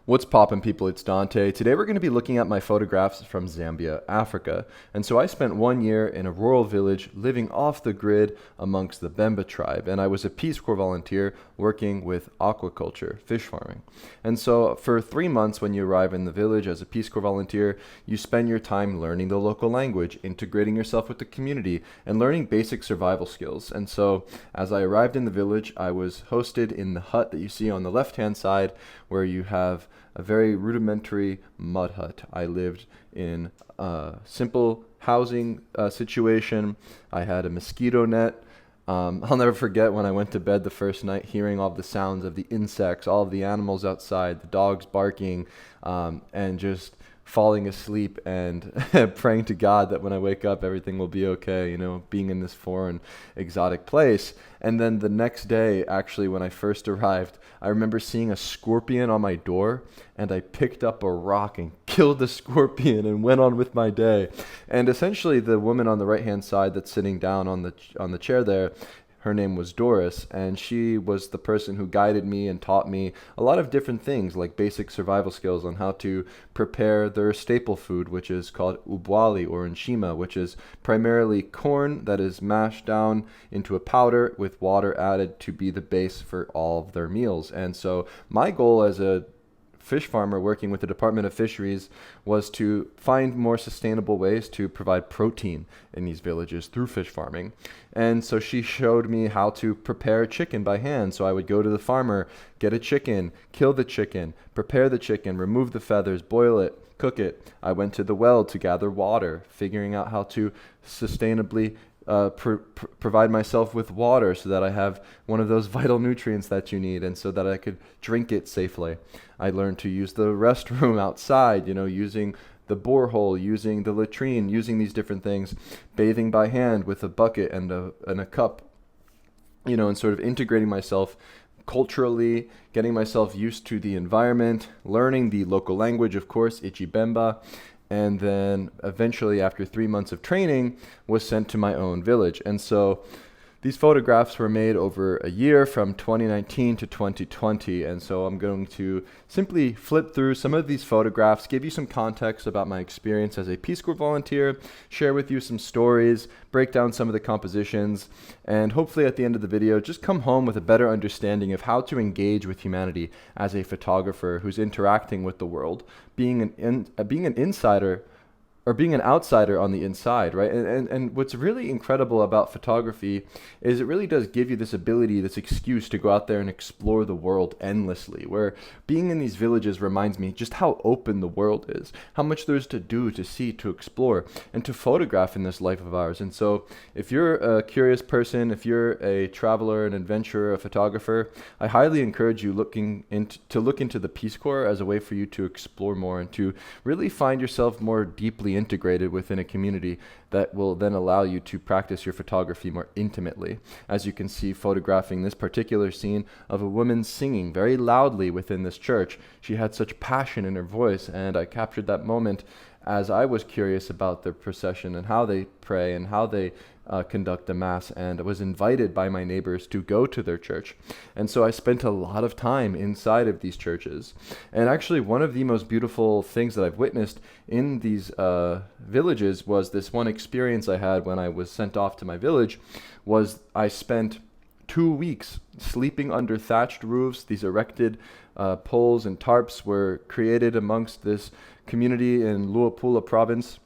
What's poppin', people? It's Dante. Today we're going to be looking at my photographs from Zambia, Africa. And so I spent 1 year in a rural village living off the grid amongst the Bemba tribe. And I was a Peace Corps volunteer working with aquaculture, fish farming. And so for 3 months when you arrive in the village as a Peace Corps volunteer, you spend your time learning the local language, integrating yourself with the community, and learning basic survival skills. And so as I arrived in the village, I was hosted in the hut that you see on the left-hand side, where you have a very rudimentary mud hut. I lived in a simple housing situation. I had a mosquito net. I'll never forget when I went to bed the first night, hearing all the sounds of the insects, all of the animals outside, the dogs barking, and just falling asleep and praying to God that when I wake up, everything will be okay, being in this foreign, exotic place. And then the next day, actually, when I first arrived, I remember seeing a scorpion on my door, and I picked up a rock and killed the scorpion and went on with my day. And essentially, the woman on the right-hand side that's sitting down on the chair there, her name was Doris, and she was the person who guided me and taught me a lot of different things, like basic survival skills on how to prepare their staple food, which is called ubwali or nshima, which is primarily corn that is mashed down into a powder with water added to be the base for all of their meals. And so my goal as a fish farmer working with the Department of Fisheries was to find more sustainable ways to provide protein in these villages through fish farming. And so she showed me how to prepare chicken by hand. So I would go to the farmer, get a chicken, kill the chicken, prepare the chicken, remove the feathers, boil it, cook it. I went to the well to gather water, figuring out how to sustainably provide myself with water so that I have one of those vital nutrients that you need, and so that I could drink it safely. I learned to use the restroom outside, using the borehole, using the latrine, using these different things, bathing by hand with a bucket and a cup, and sort of integrating myself culturally, getting myself used to the environment, learning the local language, of course, Bemba. And then eventually, after 3 months of training, was sent to my own village. And so these photographs were made over a year, from 2019 to 2020. And so I'm going to simply flip through some of these photographs, give you some context about my experience as a Peace Corps volunteer, share with you some stories, break down some of the compositions, and hopefully at the end of the video, just come home with a better understanding of how to engage with humanity as a photographer who's interacting with the world, being an insider, or being an outsider on the inside, right? And what's really incredible about photography is it really does give you this ability, this excuse to go out there and explore the world endlessly, where being in these villages reminds me just how open the world is, how much there's to do, to see, to explore, and to photograph in this life of ours. And so if you're a curious person, if you're a traveler, an adventurer, a photographer, I highly encourage you to look into the Peace Corps as a way for you to explore more and to really find yourself more deeply integrated within a community that will then allow you to practice your photography more intimately. As you can see, photographing this particular scene of a woman singing very loudly within this church. She had such passion in her voice, and I captured that moment as I was curious about the procession and how they pray and how they conduct the mass, and was invited by my neighbors to go to their church. And so I spent a lot of time inside of these churches. And actually, one of the most beautiful things that I've witnessed in these villages was this one experience I had when I was sent off to my village. Was I spent 2 weeks sleeping under thatched roofs. These erected poles and tarps were created amongst this community in Luapula province,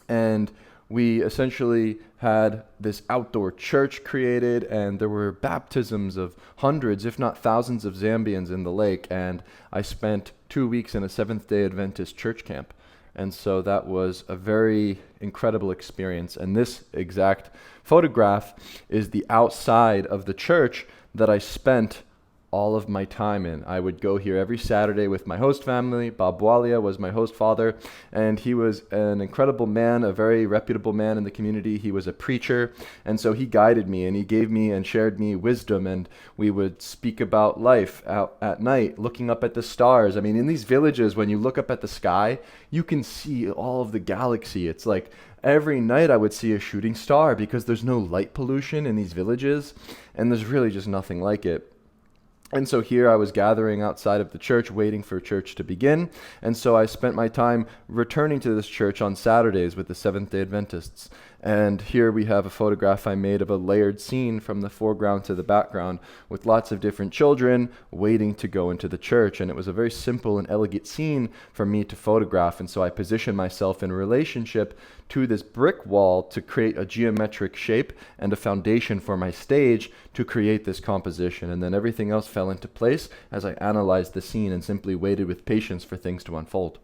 and we essentially had this outdoor church created, and there were baptisms of hundreds, if not thousands, of Zambians in the lake. And I spent 2 weeks in a Seventh-day Adventist church camp. And so that was a very incredible experience. And this exact photograph is the outside of the church that I spent all of my time in. I would go here every Saturday with my host family. Bob Walia was my host father, and he was an incredible man, a very reputable man in the community. He was a preacher, and so he guided me, and he gave me and shared me wisdom, and we would speak about life out at night, looking up at the stars. I mean, in these villages, when you look up at the sky, you can see all of the galaxy. It's like every night I would see a shooting star, because there's no light pollution in these villages, and there's really just nothing like it. And so here I was gathering outside of the church, waiting for church to begin. And so I spent my time returning to this church on Saturdays with the Seventh-day Adventists. And here we have a photograph I made of a layered scene from the foreground to the background with lots of different children waiting to go into the church. And it was a very simple and elegant scene for me to photograph. And so I positioned myself in relationship to this brick wall to create a geometric shape and a foundation for my stage to create this composition. And then everything else fell into place as I analyzed the scene and simply waited with patience for things to unfold.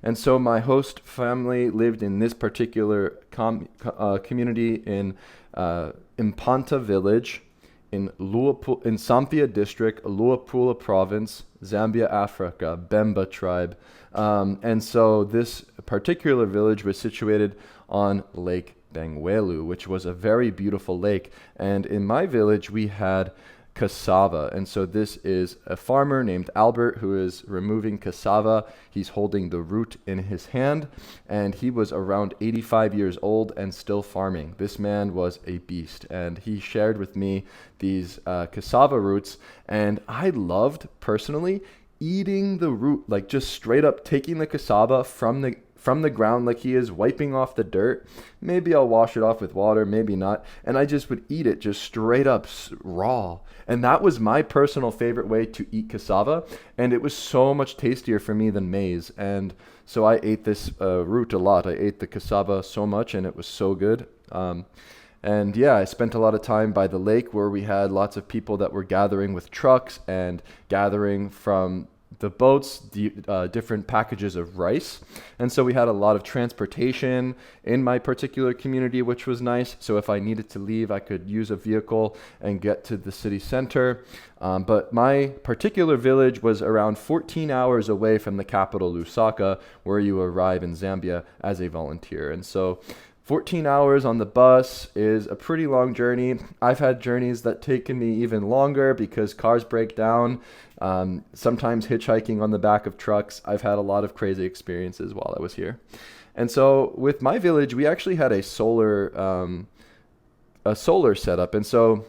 And so my host family lived in this particular community in Impanta village in Zambia district, Luapula province, Zambia, Africa, Bemba tribe. And so this particular village was situated on Lake Bangwelu, which was a very beautiful lake. And in my village, we had cassava. And so this is a farmer named Albert who is removing cassava. He's holding the root in his hand, and he was around 85 years old and still farming. This man was a beast, and he shared with me these cassava roots, and I loved personally eating the root, like just straight up taking the cassava from the ground like he is, wiping off the dirt. Maybe I'll wash it off with water, maybe not. And I just would eat it just straight up raw. And that was my personal favorite way to eat cassava. And it was so much tastier for me than maize. And so I ate this root a lot. I ate the cassava so much, and it was so good. And yeah, I spent a lot of time by the lake where we had lots of people that were gathering with trucks and gathering from the boats, different packages of rice. And so we had a lot of transportation in my particular community, which was nice. So if I needed to leave, I could use a vehicle and get to the city center. But my particular village was around 14 hours away from the capital, Lusaka, where you arrive in Zambia as a volunteer. And so 14 hours on the bus is a pretty long journey. I've had journeys that taken me even longer because cars break down. Sometimes hitchhiking on the back of trucks. I've had a lot of crazy experiences while I was here. And so with my village, we actually had a solar setup. And so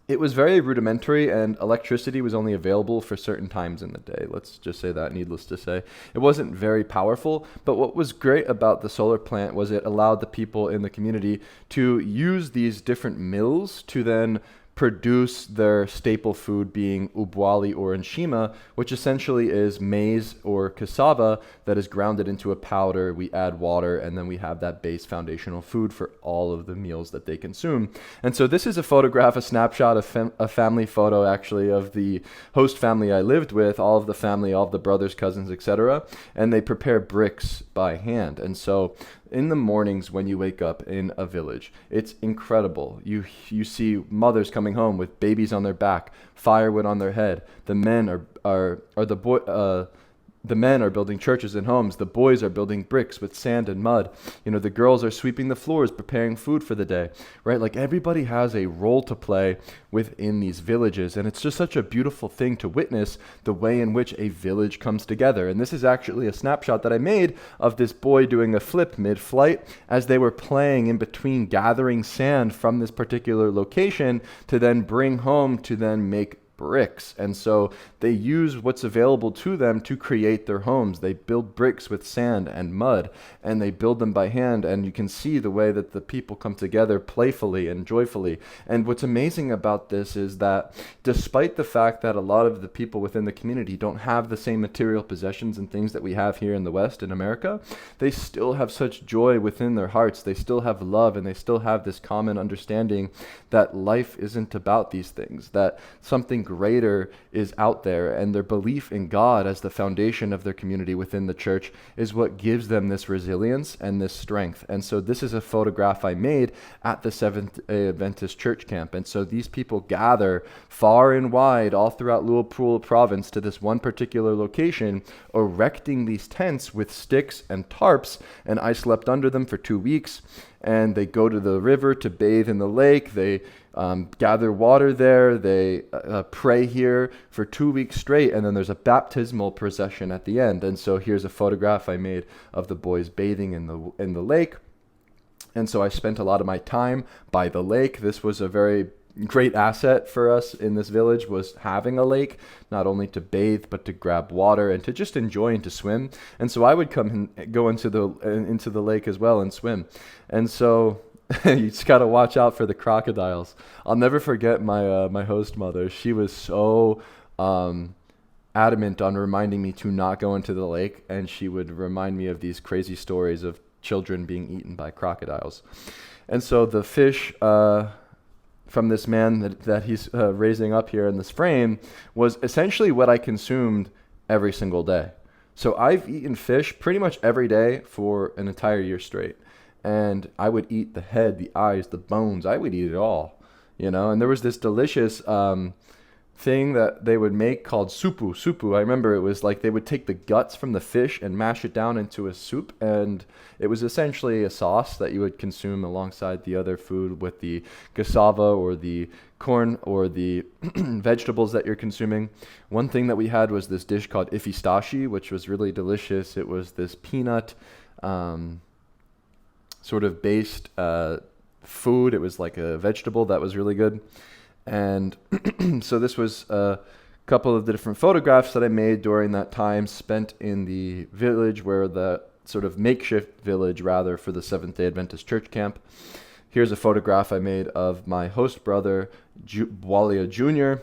it was very rudimentary, and electricity was only available for certain times in the day. Let's just say that, needless to say. It wasn't very powerful, but what was great about the solar plant was it allowed the people in the community to use these different mills to then produce their staple food, being ubwali or nshima, which essentially is maize or cassava that is grounded into a powder. We add water, and then we have that base foundational food for all of the meals that they consume. And so this is a photograph, a snapshot, a family photo actually of the host family I lived with, all of the family, all of the brothers, cousins, etc. And they prepare bricks by hand. And so in the mornings when you wake up in a village, it's incredible. You see mothers coming home with babies on their back, firewood on their head. The men the men are building churches and homes. The boys are building bricks with sand and mud. The girls are sweeping the floors, preparing food for the day, right? Like everybody has a role to play within these villages. And it's just such a beautiful thing to witness the way in which a village comes together. And this is actually a snapshot that I made of this boy doing a flip mid-flight as they were playing in between, gathering sand from this particular location to then bring home to then make bricks. And so they use what's available to them to create their homes. They build bricks with sand and mud, and they build them by hand. And you can see the way that the people come together playfully and joyfully. And what's amazing about this is that despite the fact that a lot of the people within the community don't have the same material possessions and things that we have here in the West, in America, they still have such joy within their hearts. They still have love, and they still have this common understanding that life isn't about these things, that something greater is out there, and their belief in God as the foundation of their community within the church is what gives them this resilience and this strength. And so this is a photograph I made at the Seventh-day Adventist church camp. And so these people gather far and wide all throughout Luapula province to this one particular location, erecting these tents with sticks and tarps, and I slept under them for 2 weeks. And they go to the river to bathe in the lake. They gather water there. They pray here for 2 weeks straight. And then there's a baptismal procession at the end. And so here's a photograph I made of the boys bathing in the lake. And so I spent a lot of my time by the lake. This was a very great asset for us in this village was having a lake, not only to bathe but to grab water and to just enjoy and to swim. And so I would come and go into the lake as well and swim. And so you just got to watch out for the crocodiles. I'll never forget my host mother. She was so adamant on reminding me to not go into the lake, and she would remind me of these crazy stories of children being eaten by crocodiles. And so the fish from this man that he's raising up here in this frame was essentially what I consumed every single day. So I've eaten fish pretty much every day for an entire year straight. And I would eat the head, the eyes, the bones. I would eat it all, And there was this delicious thing that they would make called supu. Supu, I remember it was like they would take the guts from the fish and mash it down into a soup, and it was essentially a sauce that you would consume alongside the other food with the cassava or the corn or the vegetables that you're consuming. One thing that we had was this dish called ifistashi, which was really delicious. It was this peanut sort of based food. It was like a vegetable that was really good. And so this was a couple of the different photographs that I made during that time spent in the village, where the sort of makeshift village rather for the Seventh-day Adventist church camp. Here's a photograph I made of my host brother, Walia Jr.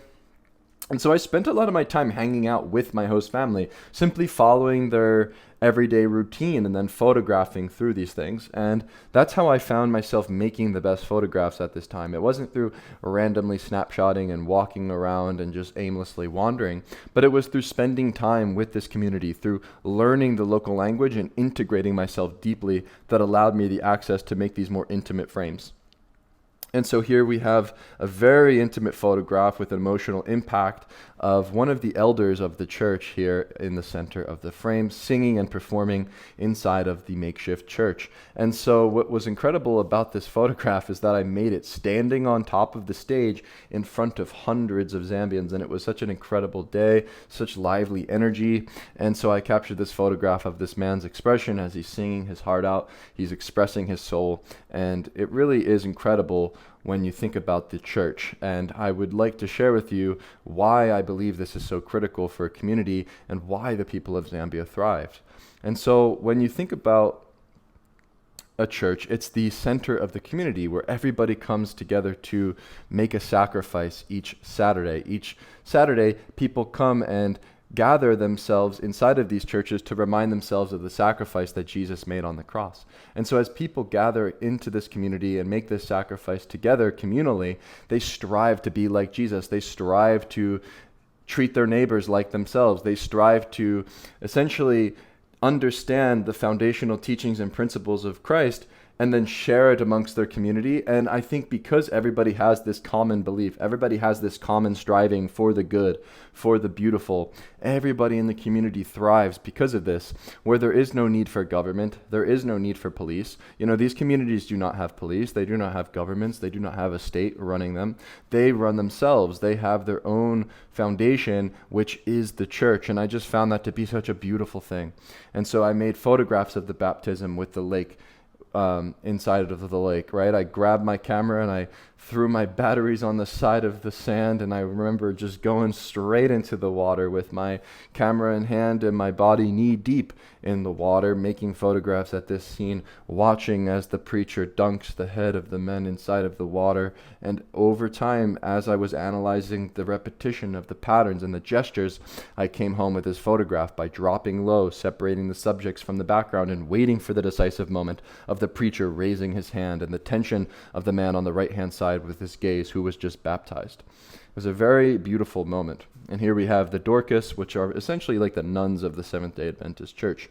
And so I spent a lot of my time hanging out with my host family, simply following their everyday routine and then photographing through these things. And that's how I found myself making the best photographs at this time. It wasn't through randomly snapshotting and walking around and just aimlessly wandering, but it was through spending time with this community, through learning the local language and integrating myself deeply, that allowed me the access to make these more intimate frames. And so here we have a very intimate photograph with an emotional impact of one of the elders of the church here in the center of the frame, singing and performing inside of the makeshift church. And so what was incredible about this photograph is that I made it standing on top of the stage in front of hundreds of Zambians. And it was such an incredible day, such lively energy. And so I captured this photograph of this man's expression as he's singing his heart out. He's expressing his soul. And it really is incredible when you think about the church. And I would like to share with you why I believe this is so critical for a community and why the people of Zambia thrived. And so when you think about a church, it's the center of the community where everybody comes together to make a sacrifice each Saturday. Each Saturday, people come and gather themselves inside of these churches to remind themselves of the sacrifice that Jesus made on the cross. And so as people gather into this community and make this sacrifice together communally, they strive to be like Jesus. They strive to treat their neighbors like themselves. They strive to essentially understand the foundational teachings and principles of Christ and then share it amongst their community. And I think because everybody has this common belief, everybody has this common striving for the good, for the beautiful, everybody in the community thrives because of this, where there is no need for government, there is no need for police. These communities do not have police, they do not have governments, they do not have a state running them. They run themselves. They have their own foundation, which is the church. And I just found that to be such a beautiful thing. And so I made photographs of the baptism with the lake, inside of the lake, right? I grabbed my camera and I threw my batteries on the side of the sand, and I remember just going straight into the water with my camera in hand and my body knee deep in the water, making photographs at this scene, watching as the preacher dunks the head of the men inside of the water. And over time, as I was analyzing the repetition of the patterns and the gestures, I came home with this photograph by dropping low, separating the subjects from the background, and waiting for the decisive moment of the preacher raising his hand and the tension of the man on the right-hand side with his gaze who was just baptized. It was a very beautiful moment. And here we have the Dorcas, which are essentially like the nuns of the Seventh-day Adventist Church.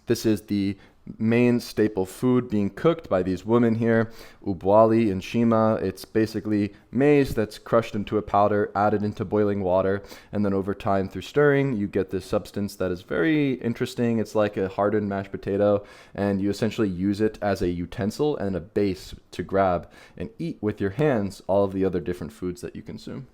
This is the main staple food being cooked by these women here, ubwali and shima. It's basically maize that's crushed into a powder, added into boiling water, and then over time through stirring, you get this substance that is very interesting. It's like a hardened mashed potato, and you essentially use it as a utensil and a base to grab and eat with your hands all of the other different foods that you consume.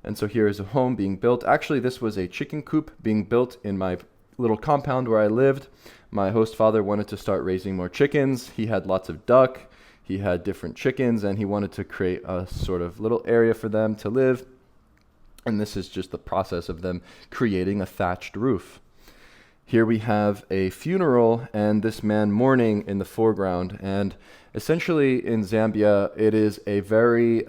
And so here is a home being built. Actually, this was a chicken coop being built in my little compound where I lived. My host father wanted to start raising more chickens. He had lots of duck. he had different chickens, and he wanted to create a sort of little area for them to live. And this is just the process of them creating a thatched roof. Here we have a funeral and this man mourning in the foreground. And essentially in Zambia, it is a very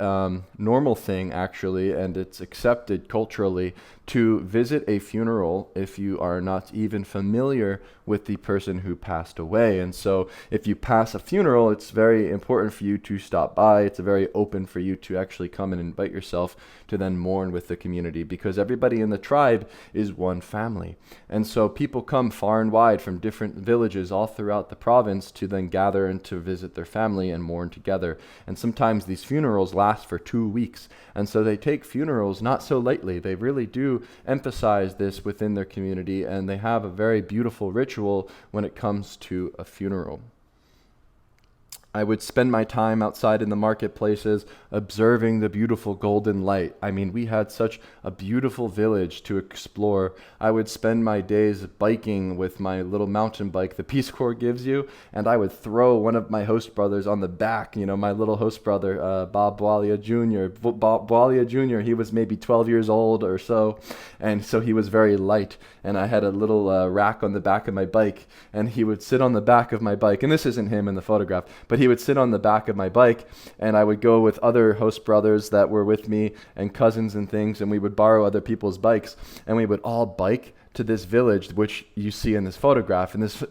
normal thing, actually, and it's accepted culturally to visit a funeral if you are not even familiar with the person who passed away. And so if you pass a funeral, it's very important for you to stop by. It's very open for you to actually come and invite yourself to then mourn with the community, because everybody in the tribe is one family. And so people come far and wide from different villages all throughout the province to then gather and to visit their family and mourn together. And sometimes these funerals last for 2 weeks. And so they take funerals not so lightly. They really do emphasize this within their community, and they have a very beautiful ritual when it comes to a funeral. I would spend my time outside in the marketplaces observing the beautiful golden light. I mean, we had such a beautiful village to explore. I would spend my days biking with my little mountain bike the Peace Corps gives you, and I would throw one of my host brothers on the back, my little host brother, Bob Bwalia Jr. Bob Bwalia Jr., he was maybe 12 years old or so, and so he was very light, and I had a little rack on the back of my bike, and he would sit on the back of my bike, and this isn't him in the photograph, but he would sit on the back of my bike, and I would go with other host brothers that were with me and cousins and things, and we would borrow other people's bikes, and we would all bike to this village, which you see in this photograph. And this,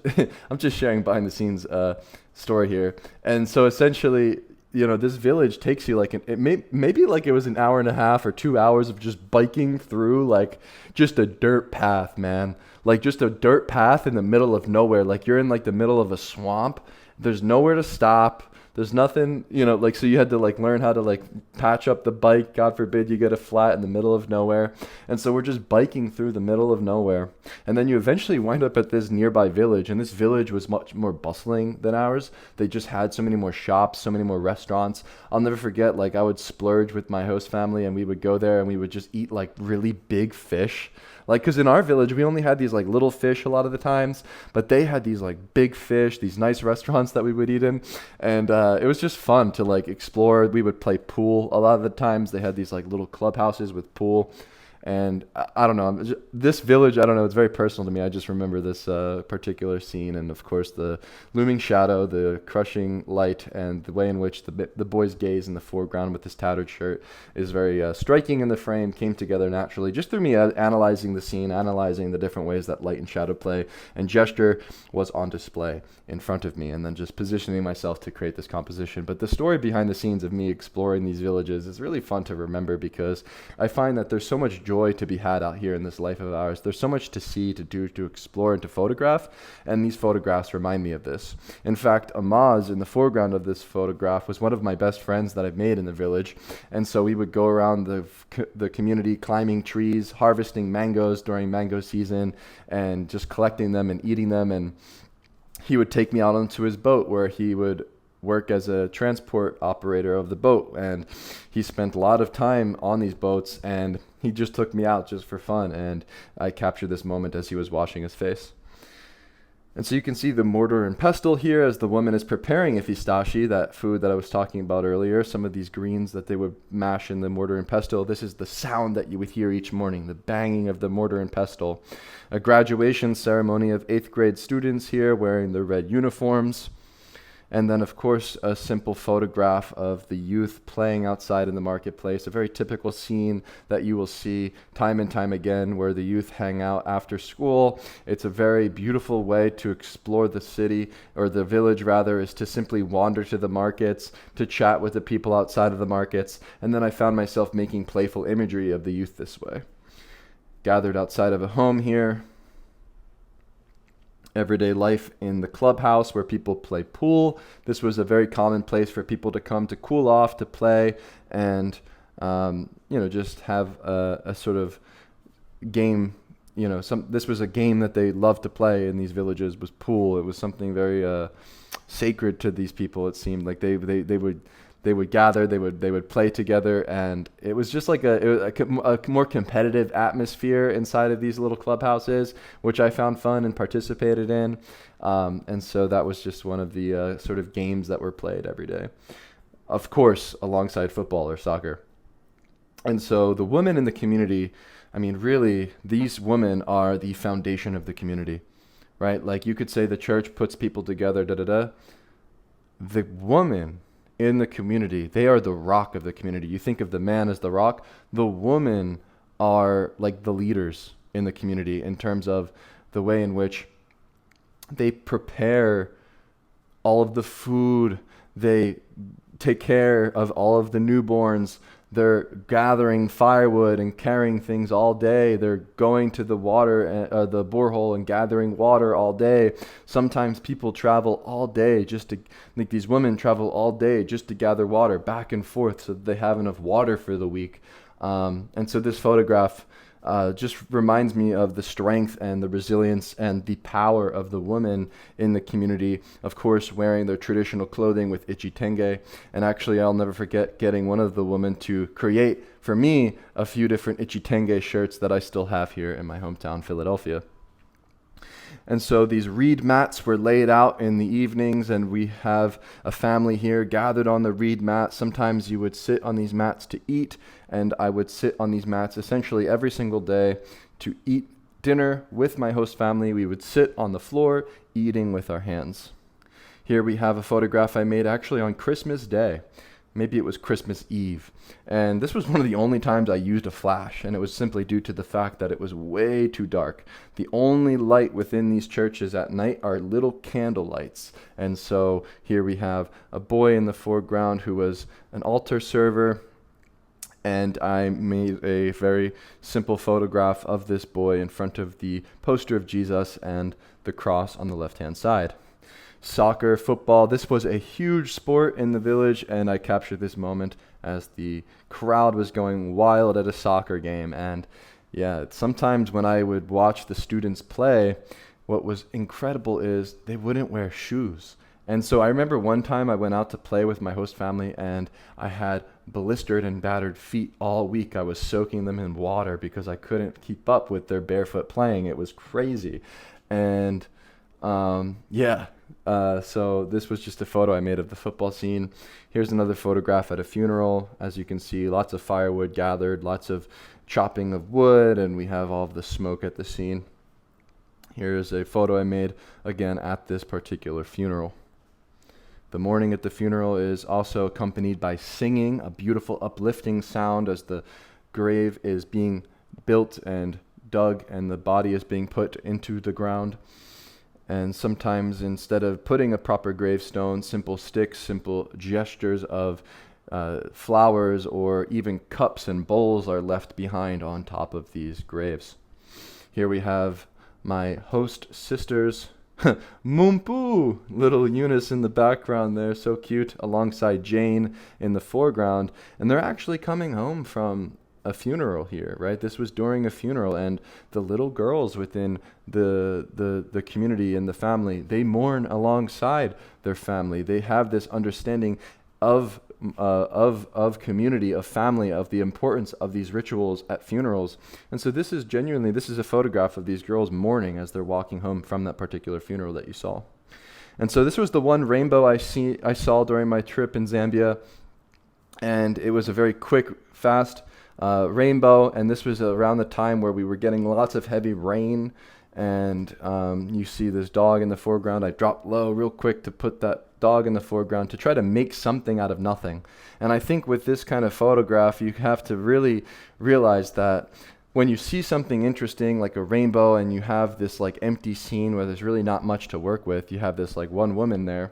I'm just sharing behind the scenes story here. And so essentially, this village takes you maybe like it was an hour and a half or 2 hours of just biking through like just a dirt path, man. Like just a dirt path in the middle of nowhere. Like you're in like the middle of a swamp. There's nowhere to stop. There's nothing, so you had to learn how to patch up the bike. God forbid you get a flat in the middle of nowhere. And so we're just biking through the middle of nowhere. And then you eventually wind up at this nearby village. And this village was much more bustling than ours. They just had so many more shops, so many more restaurants. I'll never forget, I would splurge with my host family, and we would go there and we would just eat really big fish. Because in our village, we only had these little fish a lot of the times, but they had these big fish, these nice restaurants that we would eat in. And it was just fun to explore. We would play pool. A lot of the times they had these little clubhouses with pool. And I don't know, this village, I don't know, it's very personal to me. I just remember this particular scene, and of course the looming shadow, the crushing light, and the way in which the boy's gaze in the foreground with his tattered shirt is very striking in the frame, came together naturally just through me analyzing the scene, analyzing the different ways that light and shadow play and gesture was on display in front of me, and then just positioning myself to create this composition. But the story behind the scenes of me exploring these villages is really fun to remember, because I find that there's so much joy to be had out here in this life of ours. There's so much to see, to do, to explore, and to photograph, and these photographs remind me of this. In fact, Amaz in the foreground of this photograph was one of my best friends that I've made in the village, and so we would go around the community climbing trees, harvesting mangoes during mango season, and just collecting them and eating them. And he would take me out onto his boat where he would work as a transport operator of the boat, and he spent a lot of time on these boats, and he just took me out just for fun, and I captured this moment as he was washing his face. And so you can see the mortar and pestle here as the woman is preparing ifistashi, that food that I was talking about earlier, some of these greens that they would mash in the mortar and pestle. This is the sound that you would hear each morning, the banging of the mortar and pestle. A graduation ceremony of 8th grade students here wearing their red uniforms. And then, of course, a simple photograph of the youth playing outside in the marketplace, a very typical scene that you will see time and time again where the youth hang out after school. It's a very beautiful way to explore the city, or the village rather, is to simply wander to the markets, to chat with the people outside of the markets. And then I found myself making playful imagery of the youth this way. Gathered outside of a home here. Everyday life in the clubhouse where people play pool. This was a very common place for people to come to cool off, to play, and just have a sort of game. This was a game that they loved to play in these villages, was pool. It was something very sacred to these people. It seemed like they would they would gather, they would play together, and it was just like a more competitive atmosphere inside of these little clubhouses, which I found fun and participated in. And so that was just one of the sort of games that were played every day, of course, alongside football or soccer. And so the women in the community, I mean, really, these women are the foundation of the community, right? Like you could say the church puts people together, da da da. The woman in the community, they are the rock of the community. You think of the man as the rock. The women are like the leaders in the community in terms of the way in which they prepare all of the food. They take care of all of the newborns. They're gathering firewood and carrying things all day. They're going to the the borehole and gathering water all day. Sometimes people travel all day like these women travel all day just to gather water back and forth so that they have enough water for the week. And so this photograph just reminds me of the strength and the resilience and the power of the women in the community, of course, wearing their traditional clothing with ichitenge. And actually, I'll never forget getting one of the women to create, for me, a few different ichitenge shirts that I still have here in my hometown, Philadelphia. And so these reed mats were laid out in the evenings, and we have a family here gathered on the reed mat. Sometimes you would sit on these mats to eat, and I would sit on these mats essentially every single day to eat dinner with my host family. We would sit on the floor eating with our hands. Here we have a photograph I made actually on Christmas Day. Maybe it was Christmas Eve. And this was one of the only times I used a flash, and it was simply due to the fact that it was way too dark. The only light within these churches at night are little candle lights. And so here we have a boy in the foreground who was an altar server, and I made a very simple photograph of this boy in front of the poster of Jesus and the cross on the left-hand side. Soccer, football, this was a huge sport in the village, and I captured this moment as the crowd was going wild at a soccer game. And yeah, sometimes when I would watch the students play, what was incredible is they wouldn't wear shoes. And so I remember one time I went out to play with my host family, and I had blistered and battered feet all week. I was soaking them in water because I couldn't keep up with their barefoot playing. It was crazy. And so this was just a photo I made of the football scene. Here's another photograph at a funeral. As you can see, lots of firewood gathered, lots of chopping of wood, and we have all of the smoke at the scene. Here's a photo I made, again, at this particular funeral. The mourning at the funeral is also accompanied by singing, a beautiful uplifting sound as the grave is being built and dug and the body is being put into the ground. And sometimes instead of putting a proper gravestone, simple sticks, simple gestures of flowers or even cups and bowls are left behind on top of these graves. Here we have my host sisters, Mumpu, little Eunice in the background there, so cute, alongside Jane in the foreground. And they're actually coming home from a funeral here, right? This was during a funeral, and the little girls within the community and the family, they mourn alongside their family. They have this understanding of community, of family, of the importance of these rituals at funerals. And so this is a photograph of these girls mourning as they're walking home from that particular funeral that you saw. And so this was the one rainbow I saw during my trip in Zambia, and it was a very quick, fast rainbow, and this was around the time where we were getting lots of heavy rain, and you see this dog in the foreground. I dropped low real quick to put that dog in the foreground to try to make something out of nothing. And I think with this kind of photograph, you have to really realize that when you see something interesting like a rainbow and you have this like empty scene where there's really not much to work with, you have this like one woman there,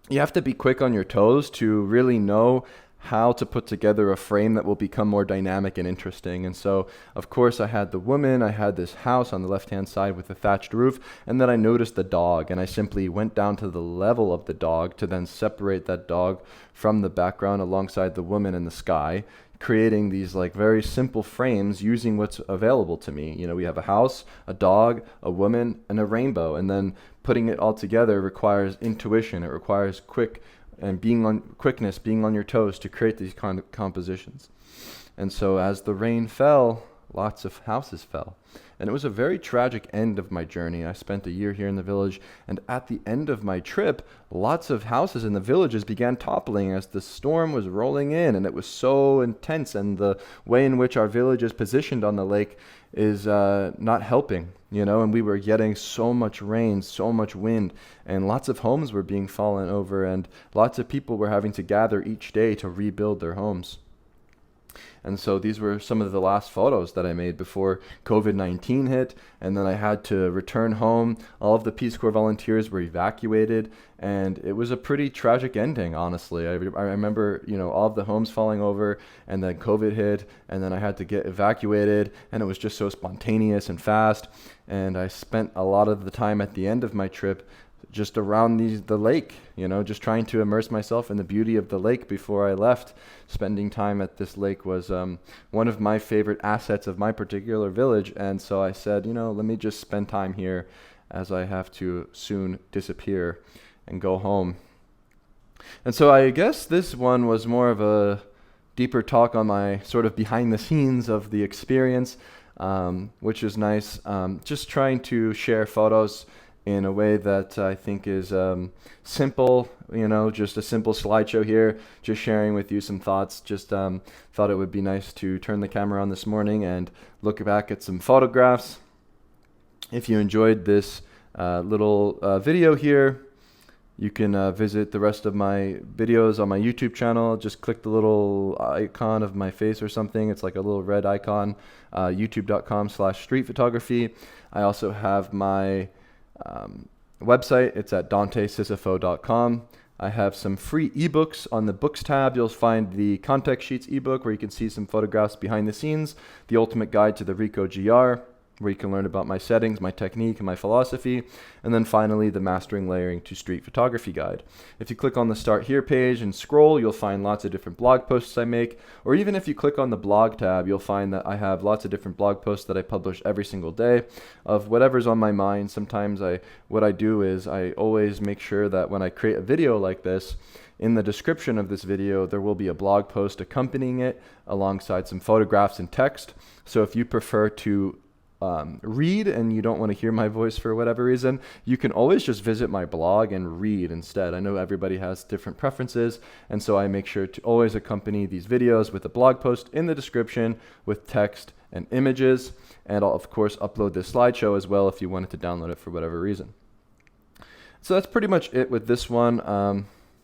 you have to be quick on your toes to really know how to put together a frame that will become more dynamic and interesting. And so, of course, I had the woman, I had this house on the left-hand side with a thatched roof, and then I noticed the dog, and I simply went down to the level of the dog to then separate that dog from the background alongside the woman in the sky, creating these like very simple frames using what's available to me. You know, we have a house, a dog, a woman, and a rainbow, and then putting it all together requires intuition. It requires quick and being on your toes to create these kind of compositions. And so as the rain fell, lots of houses fell. And it was a very tragic end of my journey. I spent a year here in the village, and at the end of my trip, lots of houses in the villages began toppling as the storm was rolling in, and it was so intense, and the way in which our village is positioned on the lake is not helping, and we were getting so much rain, so much wind, and lots of homes were being fallen over, and lots of people were having to gather each day to rebuild their homes. And so these were some of the last photos that I made before COVID-19 hit, and then I had to return home. All of the Peace Corps volunteers were evacuated, and it was a pretty tragic ending, honestly. I remember, all of the homes falling over, and then COVID hit, and then I had to get evacuated, and it was just so spontaneous and fast. And I spent a lot of the time at the end of my trip just around the lake, just trying to immerse myself in the beauty of the lake before I left. Spending time at this lake was one of my favorite assets of my particular village, and so I said, let me just spend time here as I have to soon disappear and go home. And so I guess this one was more of a deeper talk on my sort of behind the scenes of the experience, which is nice. Just trying to share photos in a way that I think is simple, just a simple slideshow here, just sharing with you some thoughts. Just thought it would be nice to turn the camera on this morning and look back at some photographs. If you enjoyed this little video here, you can visit the rest of my videos on my YouTube channel. Just click the little icon of my face or something. It's like a little red icon, youtube.com/streetphotography. I also have my website. It's at dantesisofo.com. I have some free ebooks. On the books tab, you'll find the context sheets ebook where you can see some photographs behind the scenes, the ultimate guide to the Ricoh GR, where you can learn about my settings, my technique, and my philosophy, and then finally the Mastering Layering to Street Photography Guide. If you click on the Start Here page and scroll, you'll find lots of different blog posts I make, or even if you click on the blog tab, you'll find that I have lots of different blog posts that I publish every single day of whatever's on my mind. Sometimes what I do is I always make sure that when I create a video like this, in the description of this video, there will be a blog post accompanying it alongside some photographs and text. So if you prefer to read and you don't want to hear my voice for whatever reason, you can always just visit my blog and read instead. I know everybody has different preferences, and so I make sure to always accompany these videos with a blog post in the description with text and images, and I'll of course upload this slideshow as well if you wanted to download it for whatever reason. So that's pretty much it with this one.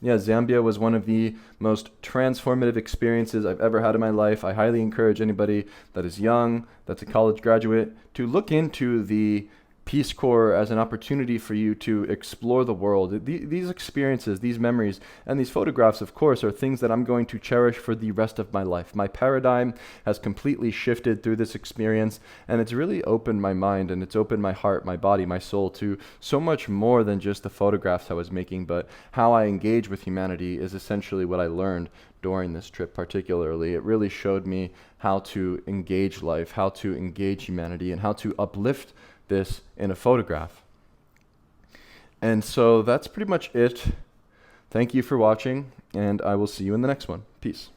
Zambia was one of the most transformative experiences I've ever had in my life. I highly encourage anybody that is young, that's a college graduate, to look into the Peace Corps as an opportunity for you to explore the world. These experiences, these memories, and these photographs, of course, are things that I'm going to cherish for the rest of my life. My paradigm has completely shifted through this experience, and it's really opened my mind, and it's opened my heart, my body, my soul to so much more than just the photographs I was making, but how I engage with humanity is essentially what I learned during this trip particularly. It really showed me how to engage life, how to engage humanity, and how to uplift this in a photograph. And so that's pretty much it. Thank you for watching, and I will see you in the next one. Peace.